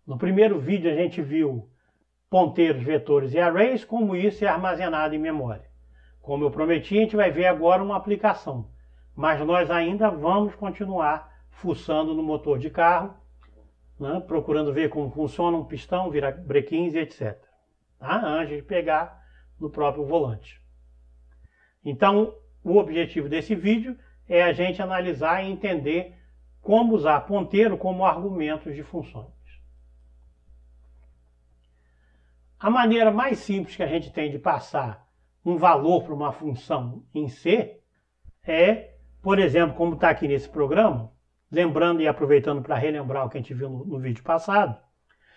No primeiro vídeo a gente viu ponteiros, vetores e arrays, como isso é armazenado em memória. Como eu prometi, a gente vai ver agora uma aplicação, mas nós ainda vamos continuar fuçando no motor de carro, né, procurando ver como funciona um pistão, virabrequins e etc. Tá? Antes de pegar no próprio volante. Então, o objetivo desse vídeo é a gente analisar e entender como usar ponteiro como argumentos de funções. A maneira mais simples que a gente tem de passar um valor para uma função em C é, por exemplo, como está aqui nesse programa, lembrando e aproveitando para relembrar o que a gente viu no vídeo passado,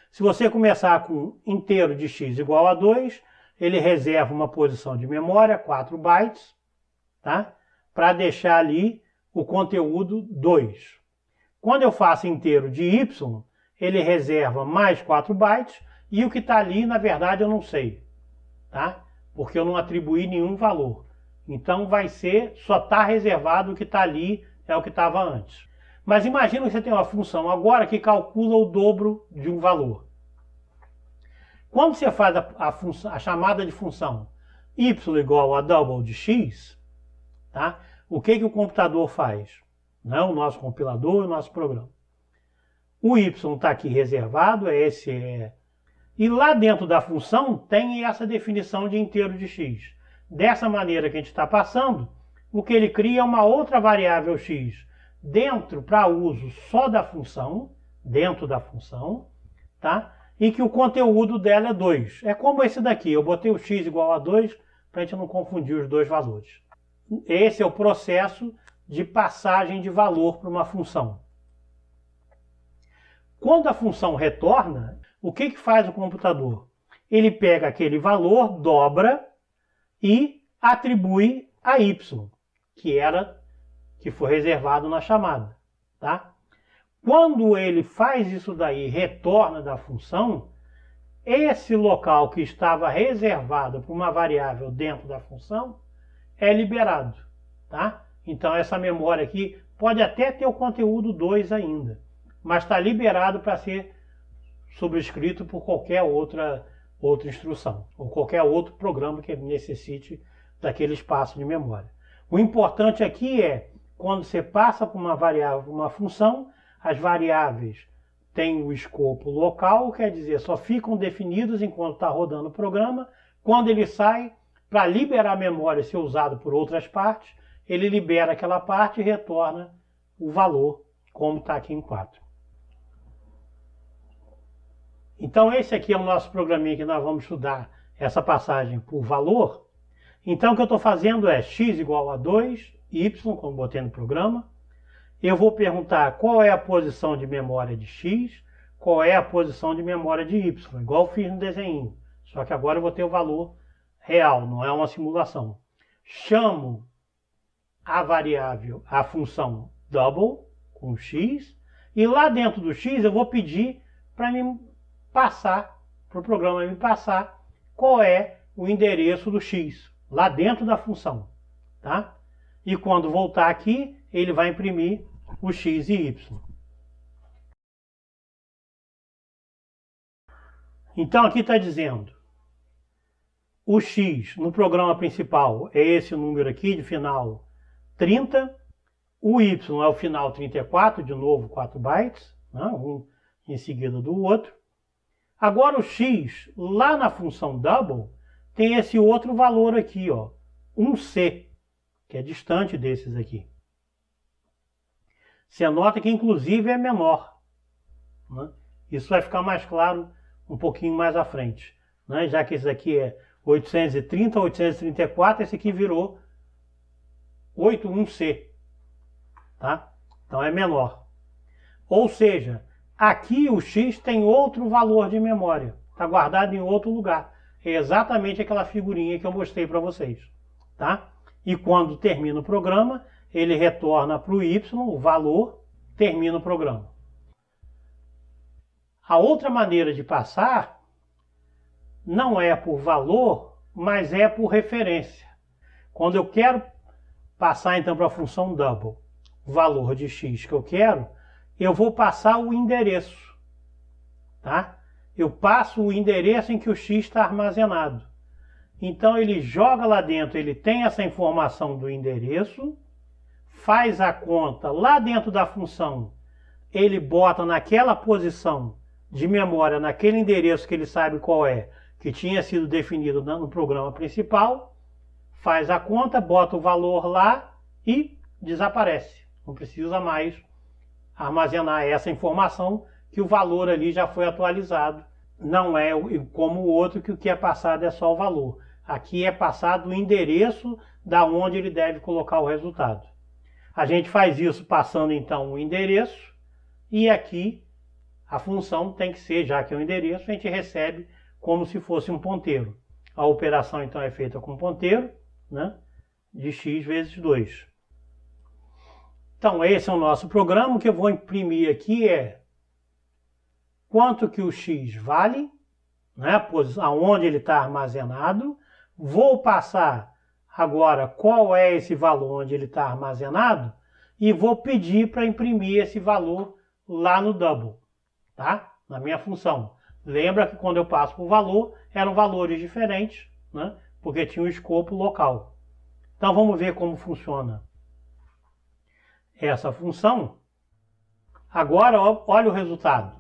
se você começar com inteiro de x igual a 2, ele reserva uma posição de memória, 4 bytes, tá? Para deixar ali o conteúdo 2. Quando eu faço inteiro de y, ele reserva mais 4 bytes, e o que está ali, na verdade, eu não sei, tá? Porque eu não atribuí nenhum valor. Então vai ser, só está reservado o que está ali, é o que estava antes. Mas imagina que você tem uma função agora que calcula o dobro de um valor. Quando você faz a chamada de função y igual a double de x, tá? O que o computador faz? Não, o nosso compilador, o nosso programa. O y está aqui reservado, e lá dentro da função tem essa definição de inteiro de x. Dessa maneira que a gente está passando, o que ele cria é uma outra variável x dentro para uso só da função, dentro da função, tá? E que o conteúdo dela é 2. É como esse daqui, eu botei o x igual a 2 para a gente não confundir os dois valores. Esse é o processo de passagem de valor para uma função. Quando a função retorna, o que faz o computador? Ele pega aquele valor, dobra e atribui a y, que foi reservado na chamada, tá? Quando ele faz isso daí, retorna da função, esse local que estava reservado para uma variável dentro da função é liberado, tá? Então essa memória aqui pode até ter o conteúdo 2 ainda, mas está liberado para ser subscrito por qualquer outra instrução, ou qualquer outro programa que necessite daquele espaço de memória. O importante aqui é, quando você passa por uma variável, uma função, as variáveis têm o escopo local, quer dizer, só ficam definidos enquanto está rodando o programa. Quando ele sai, para liberar a memória e ser usado por outras partes, ele libera aquela parte e retorna o valor, como está aqui em 4. Então esse aqui é o nosso programinha que nós vamos estudar essa passagem por valor. Então o que eu estou fazendo é x igual a 2, y, como botei no programa. Eu vou perguntar qual é a posição de memória de x, qual é a posição de memória de y, igual eu fiz no desenho. Só que agora eu vou ter o valor real, não é uma simulação. Chamo a variável, a função double, com x, e lá dentro do x eu vou pedir para me passar, para o programa me passar qual é o endereço do x, lá dentro da função, tá? E quando voltar aqui, ele vai imprimir o x e y. Então aqui está dizendo, o x no programa principal é esse número aqui de final 30, o y é o final 34, de novo 4 bytes, né? Um em seguida do outro. Agora o x, lá na função double, tem esse outro valor aqui, ó, 1c, que é distante desses aqui. Você nota que inclusive é menor, né? Isso vai ficar mais claro um pouquinho mais à frente, né? Já que esse aqui é 830, 834, esse aqui virou 81c, tá? Então é menor. Ou seja, aqui o x tem outro valor de memória, está guardado em outro lugar. É exatamente aquela figurinha que eu mostrei para vocês, tá? E quando termina o programa, ele retorna para o y, o valor, termina o programa. A outra maneira de passar não é por valor, mas é por referência. Quando eu quero passar então para a função double o valor de x que eu quero, eu vou passar o endereço. tá? Eu passo o endereço em que o x está armazenado. Então ele joga lá dentro, ele tem essa informação do endereço, faz a conta lá dentro da função, ele bota naquela posição de memória, naquele endereço que ele sabe qual é, que tinha sido definido no programa principal, faz a conta, bota o valor lá e desaparece. Não precisa mais armazenar essa informação, que o valor ali já foi atualizado. Não é como o outro, que o que é passado é só o valor. Aqui é passado o endereço da onde ele deve colocar o resultado. A gente faz isso passando então o endereço, e aqui a função tem que ser, já que é o endereço, a gente recebe como se fosse um ponteiro. A operação então é feita com ponteiro, né, de x vezes 2. Então esse é o nosso programa. O que eu vou imprimir aqui é quanto que o x vale, né, aonde ele está armazenado. Vou passar agora qual é esse valor onde ele está armazenado e vou pedir para imprimir esse valor lá no double, tá? Na minha função. Lembra que quando eu passo por valor, eram valores diferentes, né? Porque tinha um escopo local. Então vamos ver como funciona essa função. Agora olha o resultado.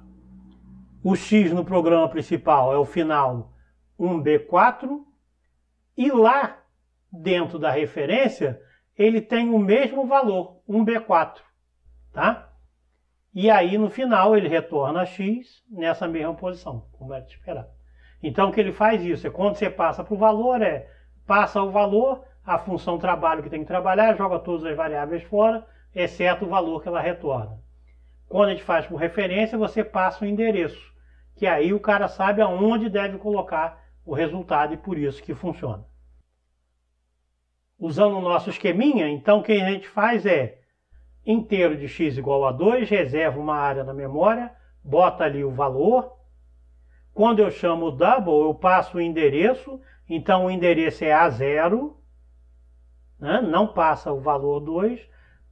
O x no programa principal é o final 1B4, e lá dentro da referência ele tem o mesmo valor, 1B4, tá? E aí no final ele retorna x nessa mesma posição, como era de esperar. Então o que ele faz isso, é quando você passa para o valor, passa o valor, a função trabalho que tem que trabalhar, joga todas as variáveis fora, exceto o valor que ela retorna. Quando a gente faz por referência, você passa o endereço, que aí o cara sabe aonde deve colocar o resultado, e por isso que funciona. Usando o nosso esqueminha, então o que a gente faz é inteiro de x igual a 2, reserva uma área na memória, bota ali o valor. Quando eu chamo o double, eu passo o endereço, então o endereço é A0, né? Não passa o valor 2,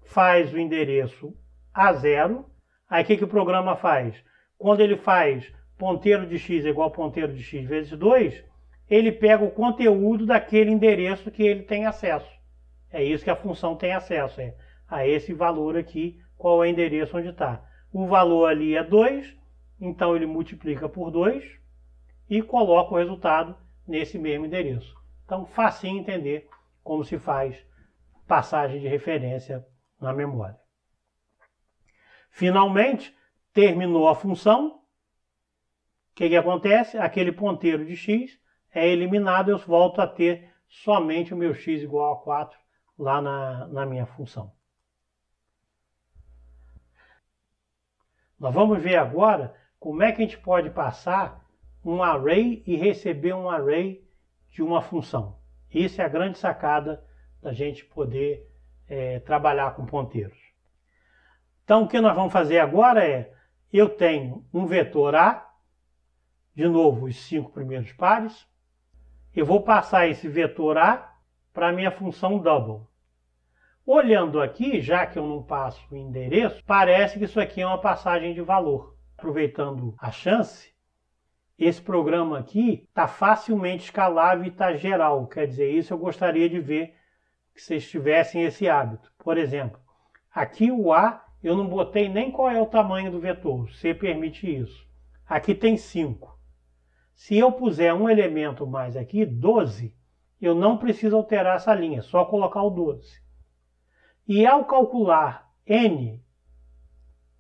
faz o endereço A0. Aí o que o programa faz? Quando ele faz ponteiro de x igual a ponteiro de x vezes 2, ele pega o conteúdo daquele endereço que ele tem acesso. É isso que a função tem acesso, a esse valor aqui, qual é o endereço onde está. O valor ali é 2, então ele multiplica por 2 e coloca o resultado nesse mesmo endereço. Então, facinho entender como se faz passagem de referência na memória. Finalmente, terminou a função. O que acontece? Aquele ponteiro de x é eliminado, eu volto a ter somente o meu x igual a 4 lá na minha função. Nós vamos ver agora como é que a gente pode passar um array e receber um array de uma função. Isso é a grande sacada da gente poder trabalhar com ponteiros. Então o que nós vamos fazer agora é, eu tenho um vetor A, de novo os 5 primeiros pares, eu vou passar esse vetor A para a minha função double. Olhando aqui, já que eu não passo o endereço, parece que isso aqui é uma passagem de valor. Aproveitando a chance, esse programa aqui está facilmente escalável e está geral. Quer dizer, isso eu gostaria de ver que vocês tivessem esse hábito. Por exemplo, aqui o A, eu não botei nem qual é o tamanho do vetor. C permite isso. Aqui tem 5. Se eu puser um elemento mais aqui, 12, eu não preciso alterar essa linha, só colocar o 12. E ao calcular n,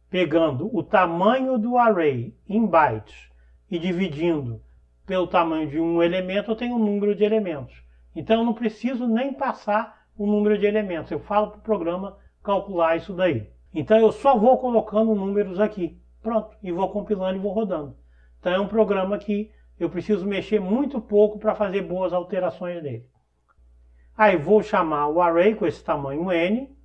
pegando o tamanho do array em bytes e dividindo pelo tamanho de um elemento, eu tenho um número de elementos. Então eu não preciso nem passar o número de elementos. Eu falo para o programa calcular isso daí. Então eu só vou colocando números aqui. Pronto. E vou compilando e vou rodando. Então é um programa que eu preciso mexer muito pouco para fazer boas alterações nele. Aí vou chamar o array com esse tamanho n.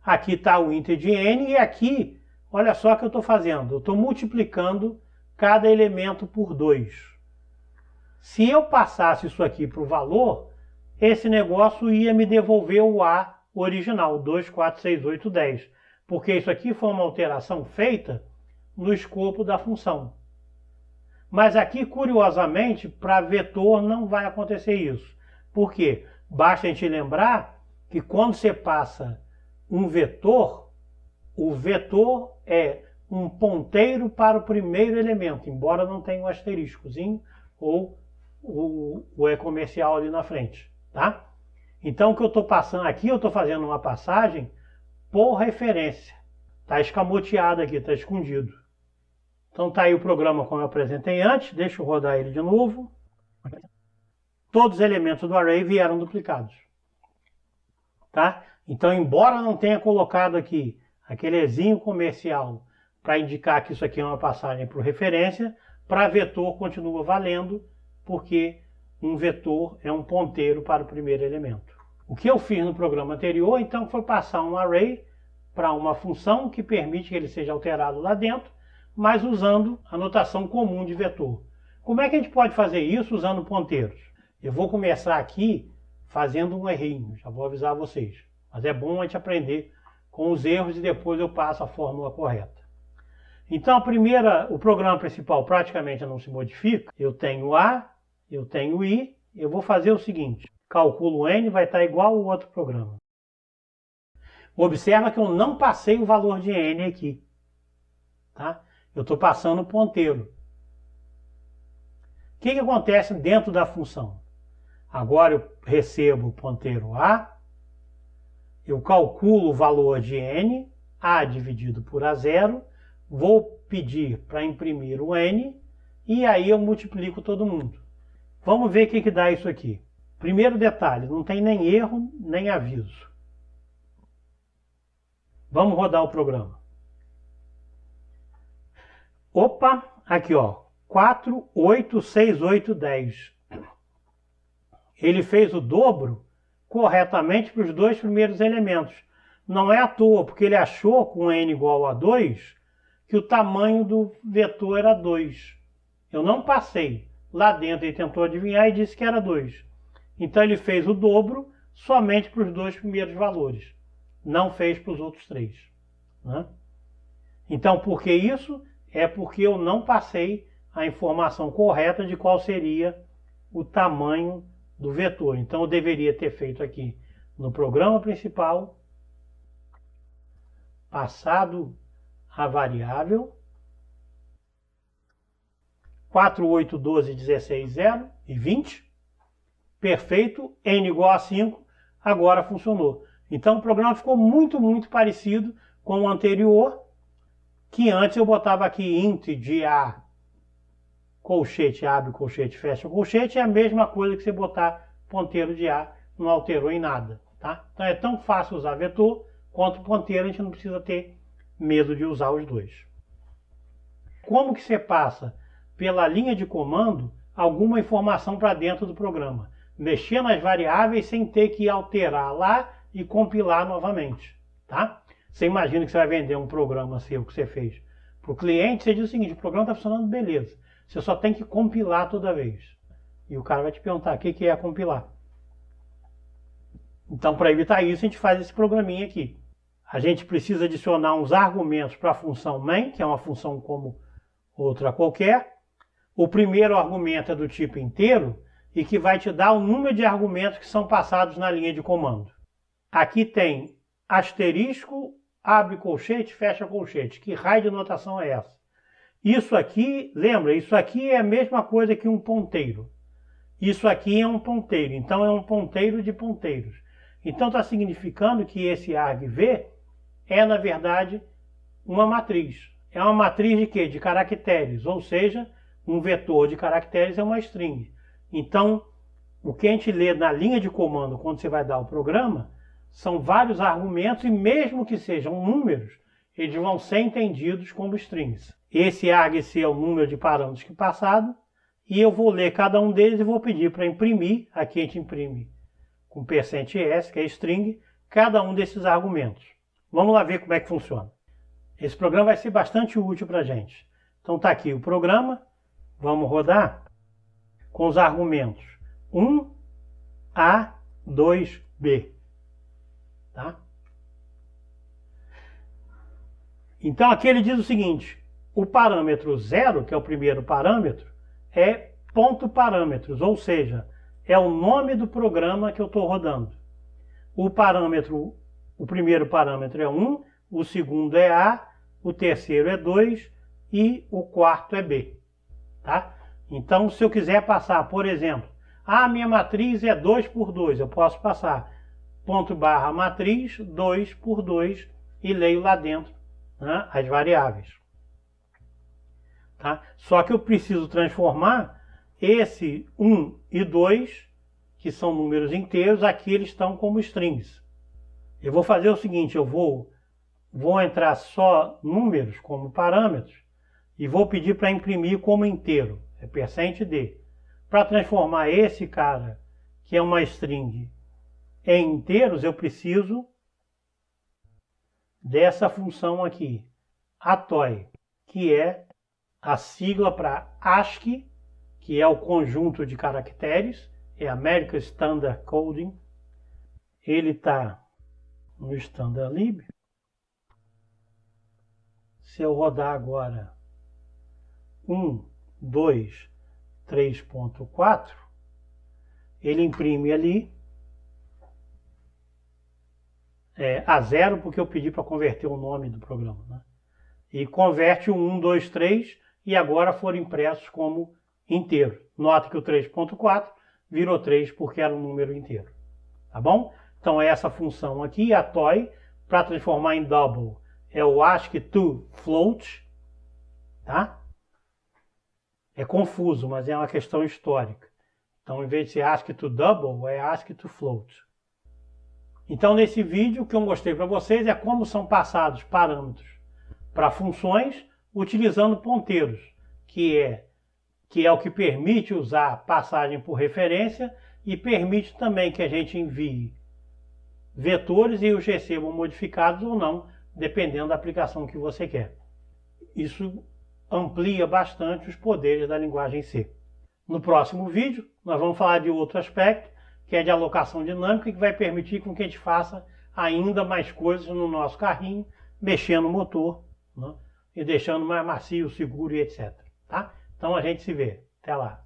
Aqui está o int de n, e aqui, olha só o que eu estou fazendo. Eu estou multiplicando cada elemento por 2. Se eu passasse isso aqui para o valor, esse negócio ia me devolver o A original, 2, 4, 6, 8, 10. Porque isso aqui foi uma alteração feita no escopo da função. Mas aqui, curiosamente, para vetor não vai acontecer isso. Por quê? Basta a gente lembrar que quando você passa um vetor, o vetor é um ponteiro para o primeiro elemento, embora não tenha um asteriscozinho ou o e-comercial ali na frente, tá? Então o que eu estou passando aqui, eu estou fazendo uma passagem por referência. Está escamoteado aqui, está escondido. Então tá aí o programa como eu apresentei antes, deixa eu rodar ele de novo. Todos os elementos do array vieram duplicados. Tá? Então, embora não tenha colocado aqui aquele ezinho comercial para indicar que isso aqui é uma passagem por referência, para vetor continua valendo, porque um vetor é um ponteiro para o primeiro elemento. O que eu fiz no programa anterior, então, foi passar um array para uma função que permite que ele seja alterado lá dentro, mas usando a notação comum de vetor. Como é que a gente pode fazer isso usando ponteiros? Eu vou começar aqui fazendo um errinho, já vou avisar vocês. Mas é bom a gente aprender com os erros e depois eu passo a fórmula correta. Então o programa principal praticamente não se modifica. Eu tenho A, eu tenho I, eu vou fazer o seguinte, calculo N, vai estar igual ao outro programa. Observa que eu não passei o valor de N aqui, tá? Eu estou passando o ponteiro. O que acontece dentro da função? Agora eu recebo o ponteiro A, eu calculo o valor de N, A dividido por A0, vou pedir para imprimir o N e aí eu multiplico todo mundo. Vamos ver o que dá isso aqui. Primeiro detalhe, não tem nem erro, nem aviso. Vamos rodar o programa. Opa, aqui ó, 4, 8, 6, 8, 10. Ele fez o dobro corretamente para os dois primeiros elementos. Não é à toa, porque ele achou com n igual a 2 que o tamanho do vetor era 2. Eu não passei. Lá dentro ele tentou adivinhar e disse que era 2. Então ele fez o dobro somente para os dois primeiros valores. Não fez para os outros 3. Né? Então por que isso? É porque eu não passei a informação correta de qual seria o tamanho do vetor. Então eu deveria ter feito aqui no programa principal, passado a variável 4, 8, 12, 16, 0 e 20. Perfeito, n igual a 5, agora funcionou. Então o programa ficou muito parecido com o anterior, que antes eu botava aqui int de A, colchete, abre colchete, fecha colchete, é a mesma coisa que você botar ponteiro de A, não alterou em nada. Tá? Então é tão fácil usar vetor quanto ponteiro, a gente não precisa ter medo de usar os dois. Como que você passa pela linha de comando alguma informação para dentro do programa? Mexer nas variáveis sem ter que alterar lá e compilar novamente. Tá? Você imagina que você vai vender um programa seu que você fez para o cliente, você diz o seguinte, o programa está funcionando beleza, você só tem que compilar toda vez. E o cara vai te perguntar o que é compilar. Então, para evitar isso, a gente faz esse programinha aqui. A gente precisa adicionar uns argumentos para a função main, que é uma função como outra qualquer. O primeiro argumento é do tipo inteiro e que vai te dar o número de argumentos que são passados na linha de comando. Aqui tem asterisco, abre colchete, fecha colchete. Que raio de notação é essa? Isso aqui, lembra, isso aqui é a mesma coisa que um ponteiro. Isso aqui é um ponteiro, então é um ponteiro de ponteiros. Então está significando que esse argv é, na verdade, uma matriz. É uma matriz de quê? De caracteres, ou seja, um vetor de caracteres é uma string. Então, o que a gente lê na linha de comando quando você vai dar o programa, são vários argumentos e mesmo que sejam números, eles vão ser entendidos como strings. Esse argc é o número de parâmetros que passado, e eu vou ler cada um deles e vou pedir para imprimir, aqui a gente imprime com %s, que é string, cada um desses argumentos. Vamos lá ver como é que funciona. Esse programa vai ser bastante útil para a gente. Então está aqui o programa, vamos rodar com os argumentos 1, A, 2, B. Tá? Então aqui ele diz o seguinte, O parâmetro 0, que é o primeiro parâmetro, é ponto parâmetros, ou seja, é o nome do programa que eu estou rodando. O primeiro parâmetro é 1, o segundo é A, o terceiro é 2 e o quarto é B. Tá? Então, se eu quiser passar, por exemplo, minha matriz é 2 por 2, eu posso passar ponto barra matriz 2 por 2 e leio lá dentro, né, as variáveis. Tá? Só que eu preciso transformar esse 1 e 2, que são números inteiros, aqui eles estão como strings. Eu vou fazer o seguinte, eu vou entrar só números como parâmetros e vou pedir para imprimir como inteiro, é %d. Para transformar esse cara, que é uma string, em inteiros, eu preciso dessa função aqui, ATOI, que é a sigla para ASCII, que é o conjunto de caracteres, é American Standard Coding. Ele está no Standard Lib. Se eu rodar agora 1.2.3.4, ele imprime ali a 0, porque eu pedi para converter o nome do programa, né? E converte o 1, 2, 3 e agora foram impressos como inteiro. Nota que o 3.4 virou 3 porque era um número inteiro. Tá bom? Então essa função aqui, a TOI, para transformar em double, é o ASCII to float. Tá? É confuso, mas é uma questão histórica. Então, em vez de ser ASCII to double, é ASCII to float. Então, nesse vídeo, o que eu mostrei para vocês é como são passados parâmetros para funções utilizando ponteiros, que é o que permite usar passagem por referência e permite também que a gente envie vetores e os recebam modificados ou não, dependendo da aplicação que você quer. Isso amplia bastante os poderes da linguagem C. No próximo vídeo, nós vamos falar de outro aspecto, que é de alocação dinâmica, que vai permitir com que a gente faça ainda mais coisas no nosso carrinho, mexendo o motor, né, e deixando mais macio, seguro e etc. Tá? Então a gente se vê. Até lá.